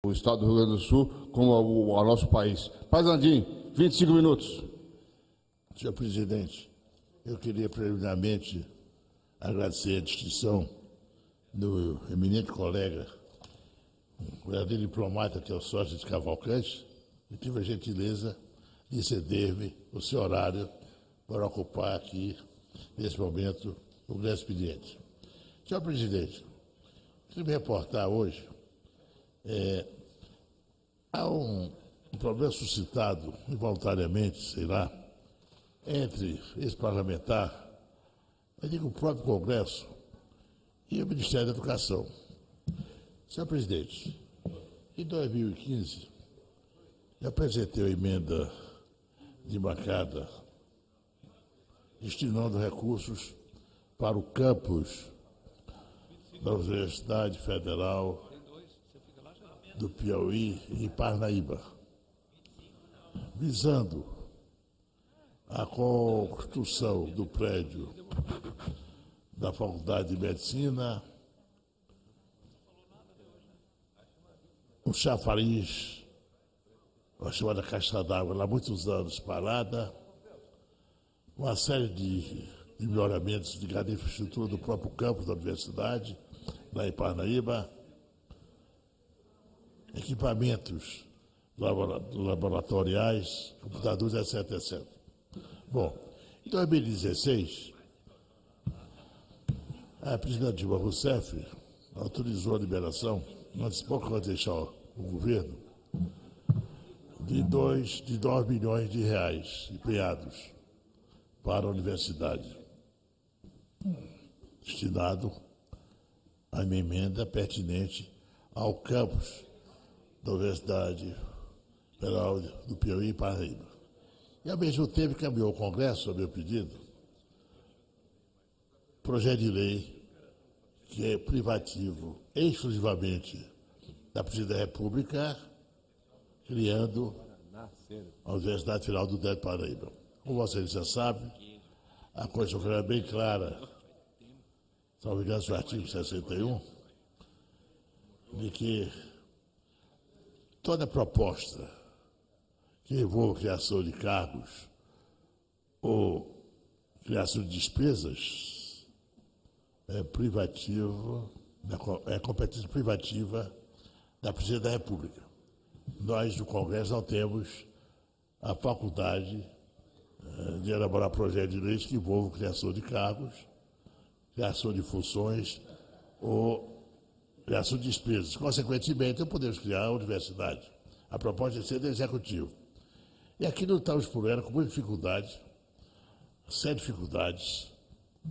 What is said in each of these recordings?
o estado do Rio Grande do Sul como ao nosso país. Pazandim, 25 minutos. Senhor presidente, eu queria preliminarmente agradecer a distinção do eminente colega, o verdadeiro diplomata que é o sócio de Cavalcante, e tive a gentileza de ceder-me o seu horário para ocupar aqui, nesse momento, o grande expediente. Senhor presidente, queria me reportar hoje, há um problema suscitado involuntariamente, sei lá, entre esse parlamentar, eu digo o próprio Congresso e o Ministério da Educação. Senhor presidente, em 2015, eu apresentei uma emenda de bancada destinando recursos para o campus da Universidade Federal do Piauí e Parnaíba, visando a construção do prédio da Faculdade de Medicina, um chafariz, uma chamada caixa d'água, lá há muitos anos parada, uma série de melhoramentos ligados à infraestrutura do próprio campus da universidade, lá em Parnaíba, equipamentos laboratoriais, computadores, etc, etc. Bom, em 2016, a presidenta Dilma Rousseff autorizou a liberação, pouco antes de deixar o governo, de 2 milhões de reais empenhados para a universidade, destinado a uma emenda pertinente ao campus da Universidade Federal do Piauí e Parnaíba. E, ao mesmo tempo, encaminhou ao Congresso, a meu pedido, projeto de lei que é privativo exclusivamente da Presidência da República, criando a Universidade Federal do Delta do Paraíba. Como vocês já sabem, a Constituição é bem clara, salvo engano, o artigo 61, de que toda proposta que envolva criação de cargos ou criação de despesas é privativo, é competência privativa da Presidência da República. Nós, do Congresso, não temos a faculdade de elaborar projetos de leis que envolvam criação de cargos, criação de funções ou criação de despesas. Consequentemente, não podemos criar a universidade. A proposta é ser do Executivo. E aqui nós estamos por ela com muita dificuldade, sérias dificuldades,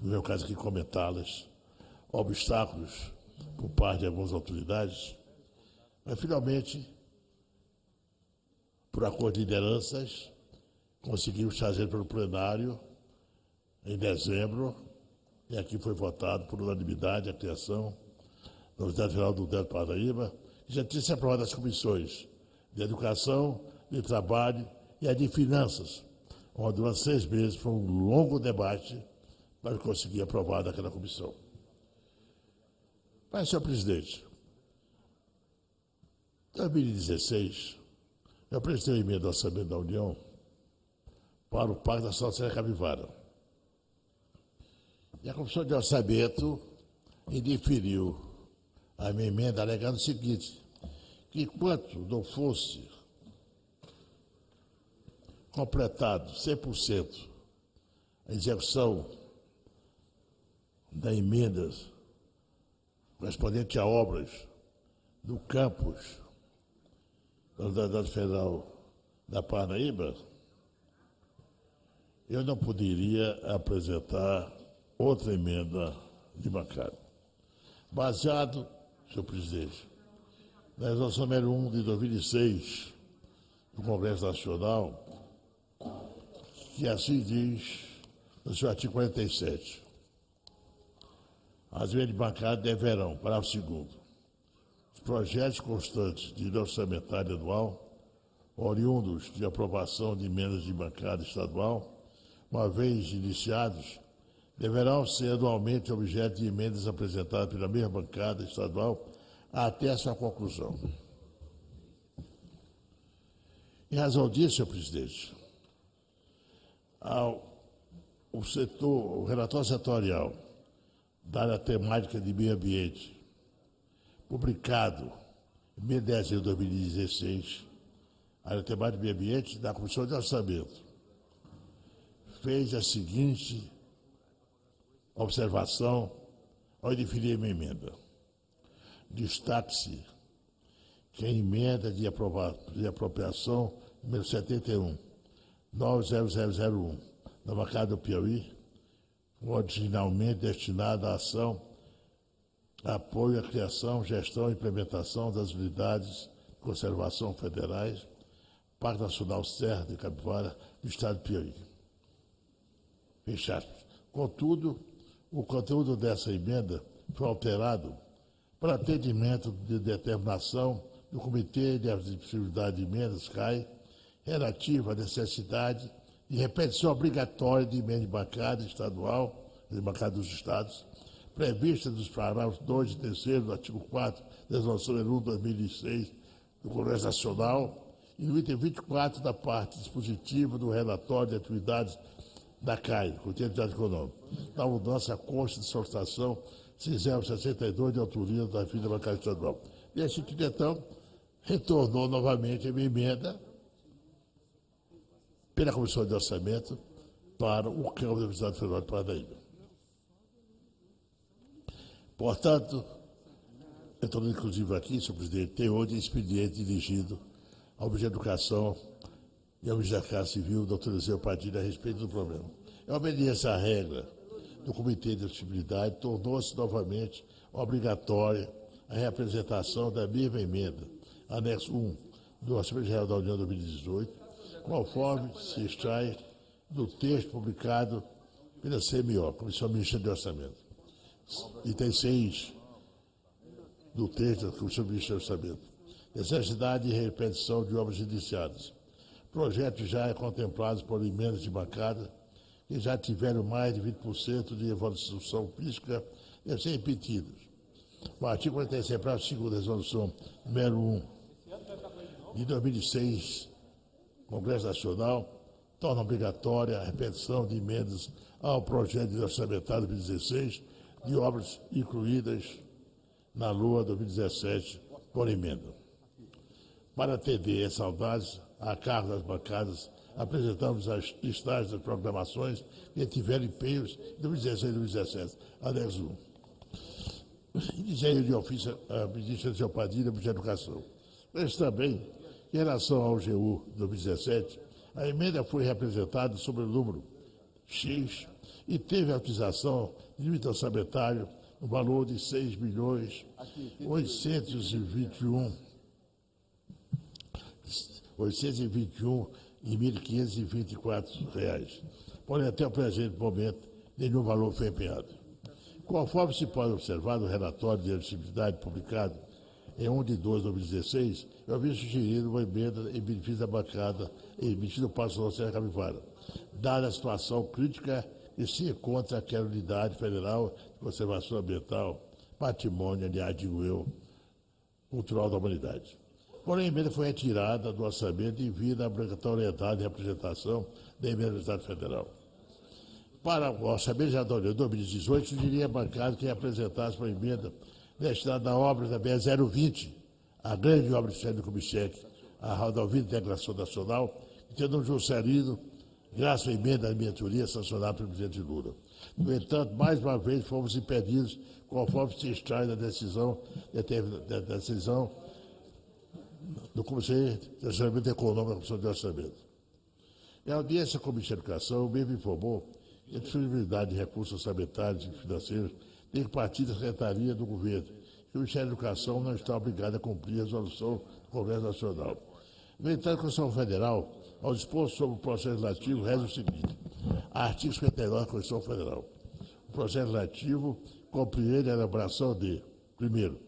no meu caso aqui comentá-las, obstáculos por parte de algumas autoridades, mas finalmente, por acordo de lideranças, conseguimos trazer para o plenário em dezembro, e aqui foi votado por unanimidade a criação da Universidade Federal do Delta do Paraíba, que já tinha sido aprovado nas comissões de Educação, de Trabalho e a de Finanças, onde durante 6 meses foi um longo debate para conseguir aprovar daquela comissão. Mas, senhor presidente, em 2016, eu apresentei uma emenda do Orçamento da União para o Pacto Nacional de Serra Capivara. E a Comissão de Orçamento indeferiu a minha emenda alegando o seguinte, que enquanto não fosse completado 100% a execução da emenda correspondente a obras do campus da Universidade Federal da Parnaíba, eu não poderia apresentar outra emenda de bancada. Baseado, senhor presidente, na resolução número 1 de 2006 do Congresso Nacional, que assim diz no seu artigo 47. As emendas de bancada deverão, parágrafo 2º, os projetos constantes de lei orçamentária anual, oriundos de aprovação de emendas de bancada estadual, uma vez iniciados, deverão ser anualmente objeto de emendas apresentadas pela mesma bancada estadual até a sua conclusão. Em razão disso, senhor presidente, o relatório setorial da área temática de meio ambiente, publicado em 10 de dezembro de 2016, a área temática de meio ambiente da Comissão de Orçamento, fez a seguinte observação ao definir uma emenda. Destaque-se que a emenda de apropriação número 71, 90001, da bancada do Piauí, originalmente destinada à ação, apoio à criação, gestão e implementação das unidades de conservação federais, Parque Nacional Serra de Capivara, do Estado do Piauí. Fechado. Contudo, o conteúdo dessa emenda foi alterado para atendimento de determinação do Comitê de Admissibilidade de Emendas, CAI, relativa à necessidade de repetição obrigatória de emenda de bancada estadual, de bancada dos estados, prevista nos parágrafos 2 e 3 do artigo 4 da Resolução número 2006 do Congresso Nacional e no item 24 da parte dispositiva do relatório de atividades da CAI, Comitê de Atividade Econômica, da mudança consta de solicitação 6062 de autoria da FII da bancada estadual. Nesse sentido, então, retornou novamente a minha emenda pela Comissão de Orçamento para o Câmara da Universidade Federal de Parnaíba. Portanto, eu estou inclusive aqui, senhor presidente, tem hoje expediente dirigido ao Ministério da Educação e ao Ministério da Casa Civil, doutor Eliseu Padilha, a respeito do problema. Em obediência à regra do Comitê de Admissibilidade, tornou-se novamente obrigatória a reapresentação da mesma emenda, anexo 1 do Orçamento Geral da União 2018, conforme se extrai do texto publicado pela CMO, Comissão Mista de Orçamento. Item 6 do texto da Comissão Mista de Orçamento. Necessidade de repetição de obras iniciadas. Projetos já contemplados por emendas de bancada que já tiveram mais de 20% de evolução física devem ser repetidos. O artigo 46, parágrafo 2º da Resolução número 1 de 2006, Congresso Nacional, torna obrigatória a repetição de emendas ao projeto de orçamentário 2016 de obras incluídas na LOA 2017 por emenda. Para atender essas saudades, a cargo das bancadas, apresentamos as listagens das programações que tiveram empenhos em 2016 e 2017, anexo 1. E desenho de ofício à ministra Eliseu Padilha, Ministério da Educação. Mas também, em relação ao GU 2017, a emenda foi representada sobre o número X e teve a utilização de limite orçamentário no valor de R$ 6.821.524. Porém, até o presente momento, nenhum valor foi empenhado. Conforme se pode observar no relatório de admissibilidade publicado em 1 de 12 de 2016, eu havia sugerido uma emenda em benefício da bancada emitida para o Passo Serra Capivara, dada a situação crítica que se encontra aquela unidade federal de conservação ambiental, patrimônio, aliás, digo eu, cultural da humanidade. Porém, a emenda foi retirada do orçamento devido à obrigatoriedade de representação da emenda do Estado Federal. Para o orçamento de 2018, sugeriria a bancada que apresentasse uma emenda destinada a obras da BR-020, a grande obra de Sérgio Kubitschek, a rodovia de integração nacional, que tendo um Juscelino, graças à emenda da minha autoria, sancionada pelo presidente Lula. No entanto, mais uma vez, fomos impedidos, conforme se extrai da decisão do Conselho de Orçamento Econômico da Comissão de Orçamento. Em audiência com o Ministério da Educação, o mesmo informou que a disponibilidade de recursos orçamentários e financeiros tem que partir da Secretaria do Governo, que o Ministério da Educação não está obrigado a cumprir a resolução do Congresso Nacional. No entanto, a Constituição Federal, ao dispor sobre o processo legislativo, reza o seguinte: artigo 59 da Constituição Federal. O processo legislativo compreende a elaboração de, primeiro,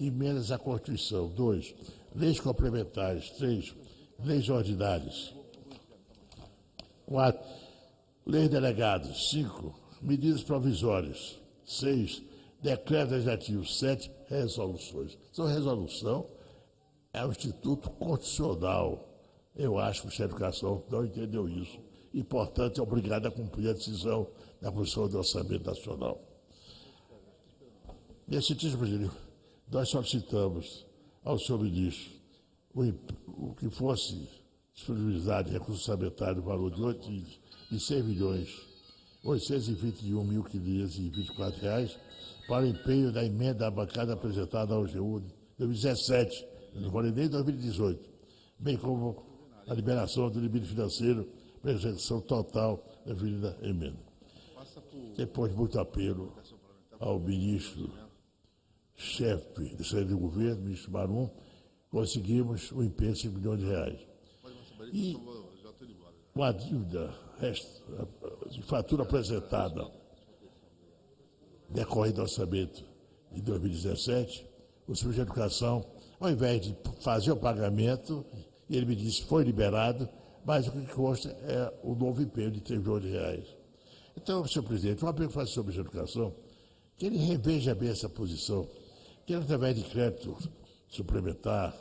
emendas à Constituição, 2, leis complementares, 3, leis ordinárias, 4, leis delegadas, 5, medidas provisórias, 6, decretos legislativos, 7, resoluções. Então, resolução é o instituto constitucional Eu acho que a educação não entendeu isso e, portanto, é obrigado a cumprir a decisão da Comissão de Orçamento Nacional. Nesse sentido, presidente, nós solicitamos ao senhor ministro o que fosse disponibilizado de recursos orçamentários no valor de 8.821.524 reais para o empenho da emenda à bancada apresentada ao AGU de 2017, não falei nem 2018, bem como a liberação do limite financeiro para a execução total da referida emenda. Depois de muito apelo ao ministro-chefe do Senado do Governo, ministro Marum, conseguimos um empenho de 5 milhões de reais. E uma dívida de fatura apresentada decorrente do orçamento de 2017, o Serviço de Educação, ao invés de fazer o pagamento, ele me disse que foi liberado, mas o que consta é o novo empenho de 3 milhões de reais. Então, senhor presidente, uma pergunta sobre o Serviço de Educação, que ele reveja bem essa posição, que ele, através de crédito suplementar,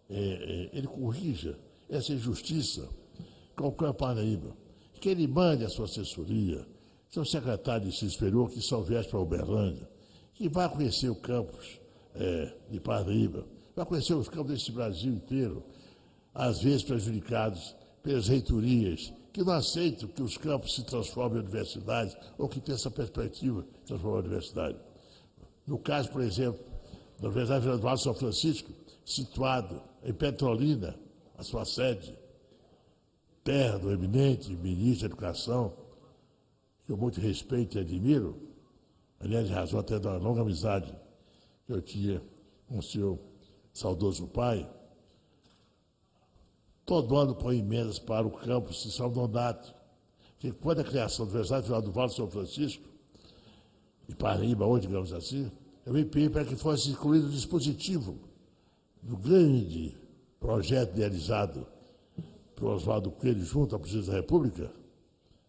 ele corrija essa injustiça com o Campo Parnaíba, que ele mande a sua assessoria, seu secretário de ensino superior, que só viesse para Uberlândia, que vai conhecer o campus de Parnaíba, vai conhecer os campos desse Brasil inteiro, às vezes prejudicados pelas reitorias, que não aceitam que os campos se transformem em universidades ou que tenham essa perspectiva de transformar em universidade. No caso, por exemplo, da Universidade Federal de São Francisco, situado em Petrolina, a sua sede, terra do eminente ministro da Educação, que eu muito respeito e admiro, aliás, de razão até da longa amizade que eu tinha com o seu saudoso pai, todo ano põe emendas para o campus de São Donato, que quando a criação da Universidade Federal do Vale de São Francisco, e Paraíba, hoje, digamos assim, eu me pedi para que fosse incluído o dispositivo do grande projeto idealizado por Oswaldo Coelho junto à Presidência da República,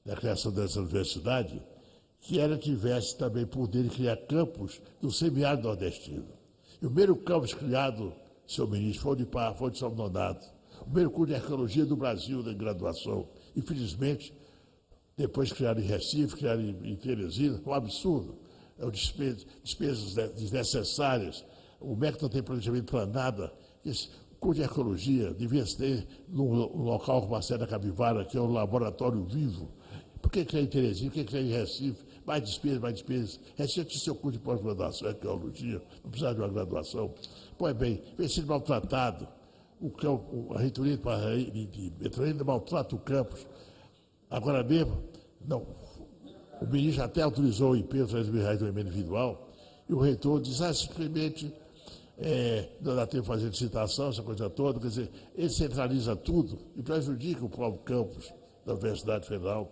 da criação dessa universidade, que ela tivesse também poder de criar campos do semiárido nordestino. E o primeiro campus criado, senhor ministro, foi de São Donato. O primeiro curso de arqueologia do Brasil, da graduação. Infelizmente, depois criaram em Recife, criaram em Teresina, um absurdo. Despesas desnecessárias. O MEC não tem planejamento para nada. Esse curso de arqueologia devia ter num local como a Serra da Capivara, que é um laboratório vivo. Por que criar em Teresina? Por que criar em Recife? Mais despesas, mais despesas. Recife tinha seu curso de pós-graduação, arqueologia, não precisava de uma graduação. Pois bem, vem sendo maltratado. A reitoria de Petrolina maltrata o campus. Agora mesmo, não. O ministro até autorizou o empenho de 3 mil reais do emenda individual, e o reitor diz, simplesmente, não dá tempo de fazer licitação, essa coisa toda, quer dizer, ele centraliza tudo e prejudica o próprio campus da Universidade Federal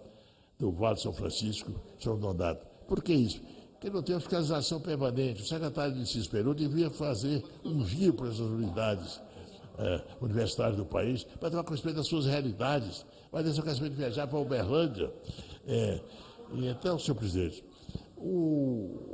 do Vale de São Francisco, São Donato. Por que isso? Porque não tem uma fiscalização permanente. O secretário de Ensino Superior devia fazer um giro para essas unidades universitárias do país, para tomar conhecimento das suas realidades, mas esse conhecimento de viajar para Uberlândia. E então, senhor presidente,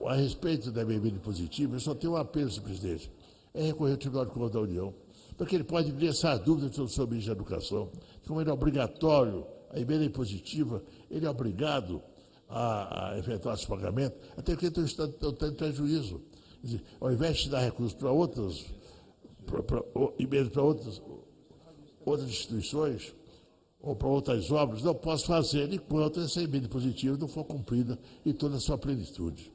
a respeito da emenda impositiva, eu só tenho um apelo, senhor presidente, recorrer ao Tribunal de Contas da União, porque ele pode vir essas dúvidas sobre o seu ministro da Educação, como ele é obrigatório, a emenda impositiva, ele é obrigado a efetuar esse pagamento, até porque estão tendo prejuízo. Quer dizer, ao invés de dar recursos para outras, emendas para outras instituições, ou para outras obras, não posso fazer enquanto essa emenda impositiva não for cumprida em toda a sua plenitude.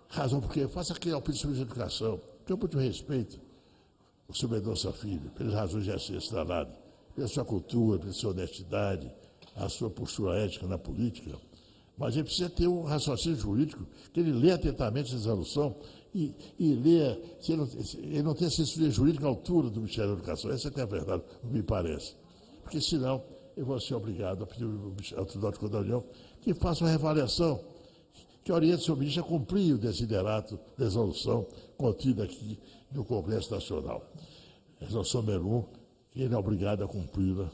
Razão porque eu faço aquele apelo sobre a educação, que eu muito respeito o senhor Mendonça Filho, pelas razões de ser instalado, pela sua cultura, pela sua honestidade, a sua postura ética na política, mas ele precisa ter um raciocínio jurídico, que ele lê atentamente essa resolução e lê, se ele não tem assessoria jurídica à altura do Ministério da Educação, essa é a verdade, me parece. Porque senão eu vou ser obrigado a pedir ao Tribunal de Contas da União que faça uma reavaliação, que oriente o senhor ministro a cumprir o desiderato da resolução contida aqui no Congresso Nacional. A resolução número 1, que ele é obrigado a cumpri-la,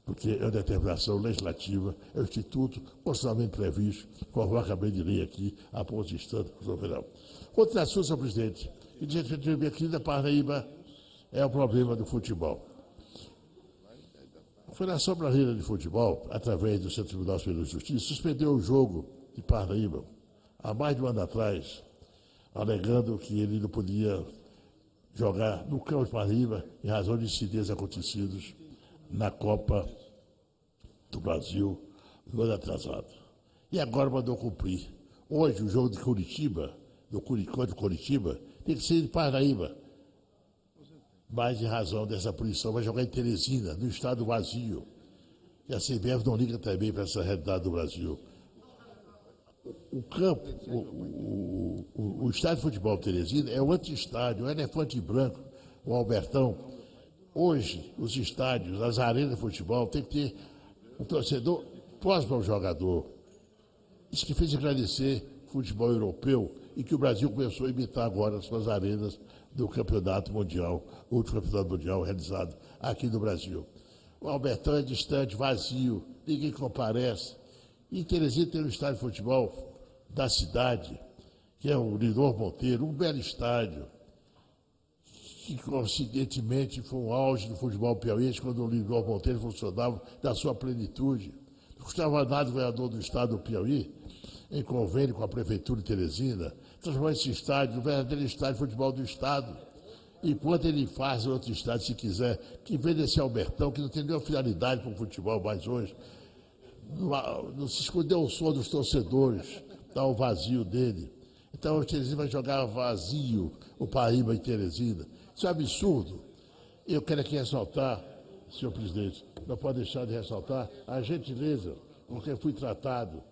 porque é uma determinação legislativa, é o Instituto constitucionalmente previsto, como eu acabei de ler aqui, há poucos instantes, professor Federal. Outro assunto, senhor presidente, que diz respeito à minha querida Parnaíba, é o problema do futebol. A Federação Brasileira de Futebol, através do Centro Tribunal Superior de Justiça, suspendeu o jogo de Parnaíba há mais de um ano atrás, alegando que ele não podia jogar no campo de Parnaíba em razão de incidentes acontecidos na Copa do Brasil no ano atrasado. E agora mandou cumprir. Hoje, o jogo de Curitiba, contra Curitiba, tem que ser de Parnaíba. Mas, em razão dessa punição, vai jogar em Teresina, no estado vazio. E a CBF não liga também para essa realidade do Brasil. O campo, o estádio de futebol de Teresina é o anti-estádio, o Elefante Branco, o Albertão. Hoje, os estádios, as arenas de futebol, tem que ter um torcedor próximo ao jogador. Isso que fez agradecer o futebol europeu e que o Brasil começou a imitar agora as suas arenas do Campeonato Mundial, o último Campeonato Mundial realizado aqui no Brasil. O Albertão é distante, vazio, ninguém comparece. E em Teresina tem um estádio de futebol da cidade, que é o Linor Monteiro, um belo estádio, que coincidentemente foi um auge do futebol piauiense quando o Linor Monteiro funcionava da sua plenitude. Não custava nada o governador do estado do Piauí, em convênio com a Prefeitura de Teresina, transformar esse estádio no verdadeiro estádio de futebol do estado. Enquanto ele faz outro estádio, se quiser, que vem desse Albertão, que não tem nenhuma finalidade para o futebol mais hoje, não se escondeu o som dos torcedores, dá o vazio dele. Então o Teresina vai jogar vazio o Parnaíba em Teresina. Isso é absurdo. Eu quero aqui ressaltar, senhor presidente, não pode deixar de ressaltar a gentileza com que fui tratado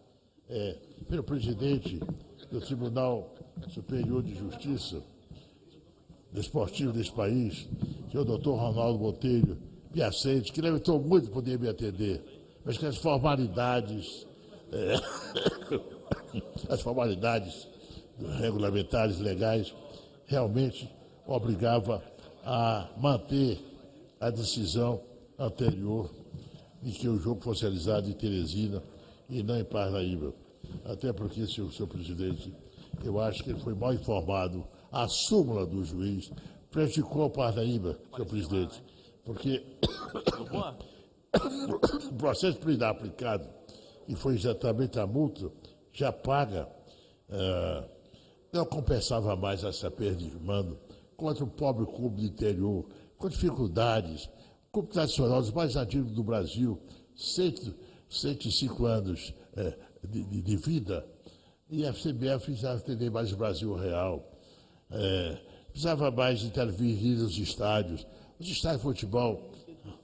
pelo presidente do Tribunal Superior de Justiça Desportivo desse país, que é o doutor Ronaldo Botelho Piacente, que lamentou muito poder me atender, mas que as formalidades regulamentares, legais, realmente obrigava a manter a decisão anterior de que o jogo fosse realizado em Teresina e não em Parnaíba. Até porque, senhor presidente, eu acho que ele foi mal informado. A súmula do juiz prejudicou o Parnaíba, senhor presidente, porque o processo preliminar aplicado, e foi exatamente a multa, já paga, não compensava mais essa perda de mando contra o pobre clube do interior, com dificuldades. O clube tradicional, dos mais antigos do Brasil, 105 anos de vida, e a CBF precisava atender mais o Brasil real. Precisava mais de intervir nos estádios. Os estádios de futebol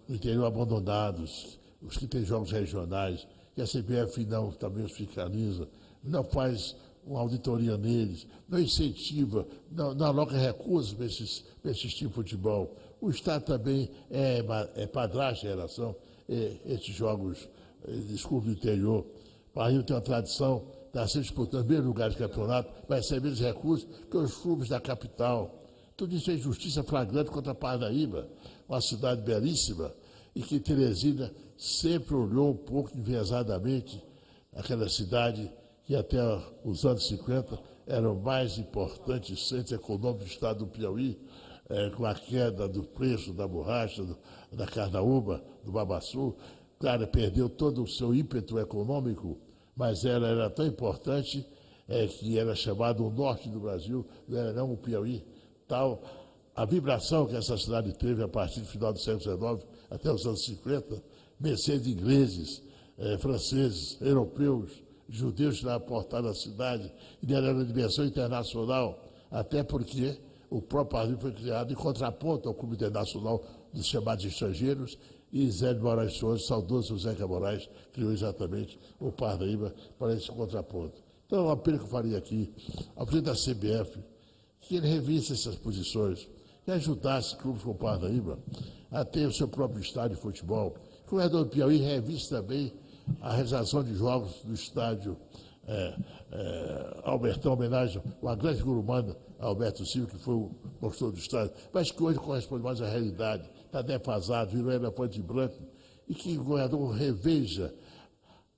no interior abandonados, os que têm jogos regionais, e a CBF não também os fiscaliza, não faz uma auditoria neles, não incentiva, não aloca recursos para esses tipos de futebol. O Estado também é padrasto em relação a esses jogos dos clubes do interior. O Rio tem uma tradição, está sempre disputando o mesmo lugar de campeonato, vai receber menos recursos que os clubes da capital. Tudo isso é injustiça flagrante contra a Parnaíba, uma cidade belíssima, e que Teresina sempre olhou um pouco enviesadamente aquela cidade que até os anos 50 era o mais importante centro econômico do estado do Piauí, com a queda do preço da borracha, da carnaúba, do babaçu. Claro, perdeu todo o seu ímpeto econômico, mas ela era tão importante que era chamado o norte do Brasil, não era não o Piauí. Tal a vibração que essa cidade teve a partir do final do século XIX até os anos 50, mercê de ingleses, franceses, europeus, judeus que lá aportaram a cidade, e era uma dimensão internacional, até porque o próprio Parnaíba foi criado em contraponto ao Clube Internacional dos chamados estrangeiros, e Zé de Moraes Soares, saudoso Zeca Moraes, criou exatamente o Parnaíba para esse contraponto. Então, o apelo que eu faria aqui ao presidente da CBF, que ele revisse essas posições e ajudasse clubes como o Parnaíba a ter o seu próprio estádio de futebol. Que o governador do Piauí revisse também a realização de jogos do estádio Albertão, homenagem a uma grande figura humana, Alberto Silva, que foi o construtor do estádio, mas que hoje corresponde mais à realidade, está defasado, virou elefante branco, e que o governador reveja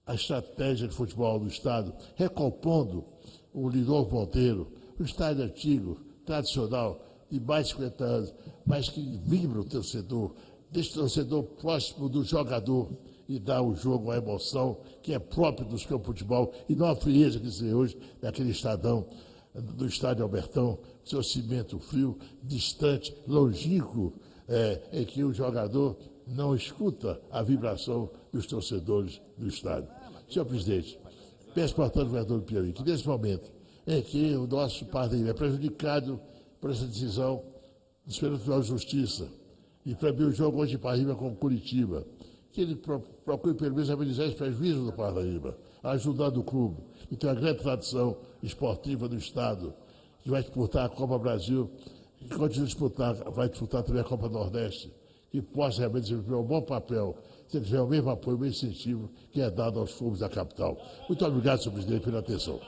a estratégia de futebol do estado, recompondo o Linor Monteiro, o estádio antigo, tradicional, de mais de 50 anos, mas que vibra o torcedor, desse torcedor próximo do jogador e dar ao jogo uma emoção que é própria dos campos de futebol e não a frieza que se vê hoje naquele estadão, do estádio Albertão, seu cimento frio, distante, longínquo, em que o jogador não escuta a vibração dos torcedores do estádio. Senhor presidente, peço portanto ao governador do Piauí que nesse momento em que o nosso Parnaíba é prejudicado por essa decisão do Superior Tribunal de Justiça e para mim o jogo hoje de Parnaíba com Curitiba, que ele procure pelo menos amenizar os prejuízos do Parnaíba, ajudando o clube, que tem uma grande tradição esportiva do Estado, que vai disputar a Copa Brasil, que continua a disputar, vai disputar também a Copa Nordeste, que possa realmente desenvolver um bom papel, se tiver o mesmo apoio, o mesmo incentivo que é dado aos clubes da capital. Muito obrigado, senhor presidente, pela atenção.